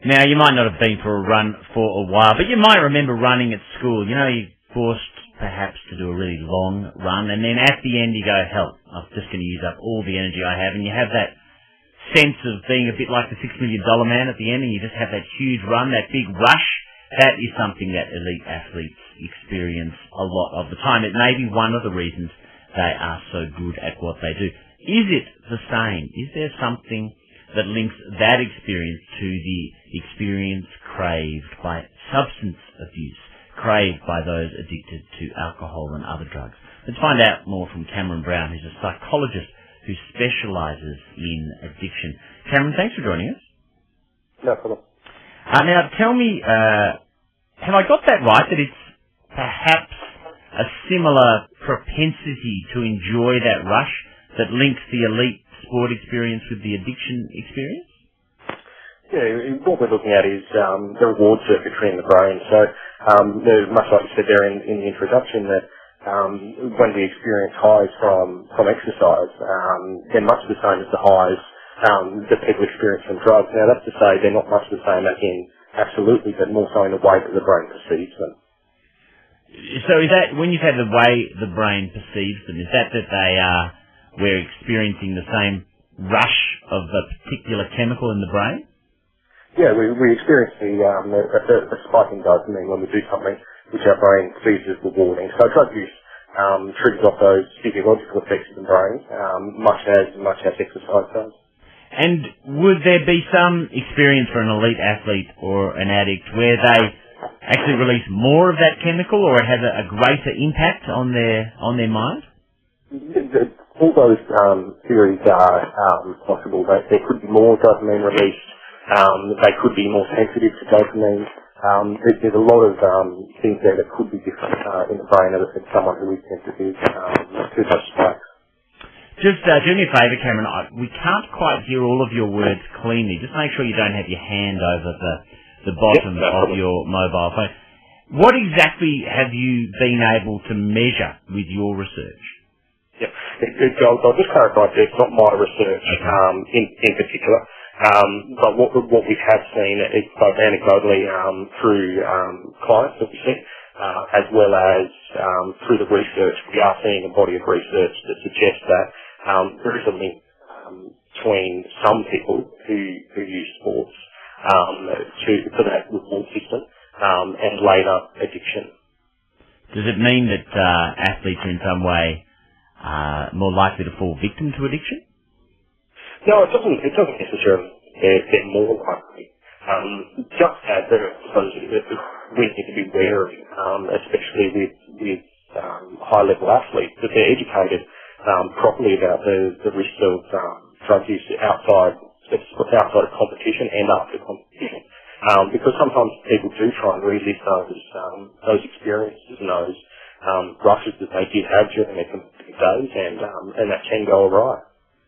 Now, you might not have been for a run for a while, but you might remember running at school. You know, you're forced perhaps to do a really long run, and then at the end you go, hell, I'm just going to use up all the energy I have, and you have that sense of being a bit like the $6 million man at the end, and you just have that huge run, that big rush. That is something that elite athletes experience a lot of the time. It may be one of the reasons they are so good at what they do. Is it the same? Is there something that links that experience to the experience craved by substance abuse, craved by those addicted to alcohol and other drugs? Let's find out more from Cameron Brown, who's a psychologist who specialises in addiction. Cameron, thanks for joining us. No problem. Now, tell me, have I got that right, that it's perhaps a similar propensity to enjoy that rush that links the elite sport experience with the addiction experience? Yeah, what we're looking at is the reward circuitry in the brain. So, much like you said there in the introduction, that when we experience highs from exercise, they're much the same as the highs that people experience from drugs. Now, that's to say they're not much the same again, absolutely, but more so in the way that the brain perceives them. So is that, when you say the way the brain perceives them, is that we're experiencing the same rush of a particular chemical in the brain? Yeah, we experience a spike in dopamine when we do something which our brain sees as rewarding. So drug use triggers off those physiological effects in the brain, much as exercise does. And would there be some experience for an elite athlete or an addict where they actually release more of that chemical, or it has a greater impact on their mind? All those theories are possible. There could be more dopamine released. They could be more sensitive to dopamine. There's a lot of things there that could be different in the brain of someone who is sensitive to those spikes. Just do me a favour, Cameron. We can't quite hear all of your words cleanly. Just make sure you don't have your hand over the bottom of your mobile phone. What exactly have you been able to measure with your research? Yeah, I'll just clarify, it's not my research in particular. But what we have seen is both anecdotally through clients that we see, as well as through the research. We are seeing a body of research that suggests that there is a link between some people who use sports to that reward system and later addiction. Does it mean that athletes are in some way more likely to fall victim to addiction? No, it doesn't necessarily. They're more likely. Just as we need to be wary, especially with high-level athletes, that they're educated properly about the risks of drug use outside of competition and after competition. Because sometimes people do try and resist those experiences and those rushes that they did have during their competitive days, and that can go awry.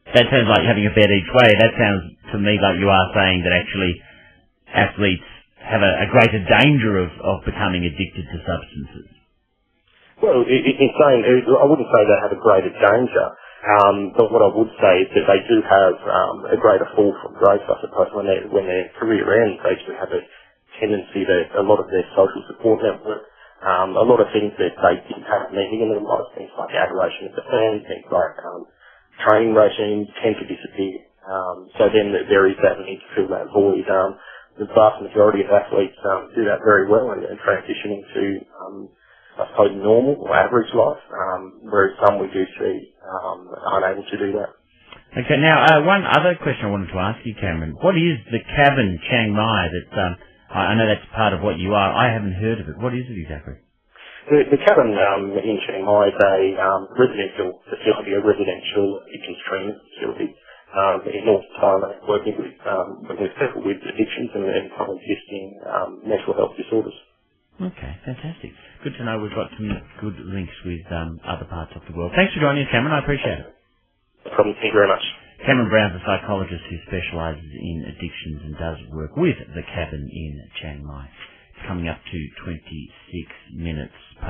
That sounds like having a bet each way. That sounds to me like you are saying that actually athletes have a greater danger of becoming addicted to substances. Well, I wouldn't say they have a greater danger, but what I would say is that they do have a greater fall from grace, I suppose, when their career ends. They do have a tendency that a lot of their social support network, a lot of things that they didn't have meaning in their lives, things like adoration of the fans, things like training regimes tend to disappear. So then there is that need to fill that void. The vast majority of athletes do that very well and transition into, I suppose, normal or average life, whereas some we do see unable to do that. Okay, now one other question I wanted to ask you, Cameron. What is the cabin Chiang Mai that, I know that's part of what you are. I haven't heard of it. What is it exactly? The cabin in Chiang Mai is a residential facility, a residential addiction treatment facility in North Thailand, working with people with addictions and coexisting mental health disorders. Okay, fantastic. Good to know we've got some good links with other parts of the world. Thanks for joining us, Cameron. I appreciate it. No problem. Thank you very much. Cameron Brown's a psychologist who specialises in addictions and does work with the cabin in Chiang Mai. It's coming up to 26 minutes past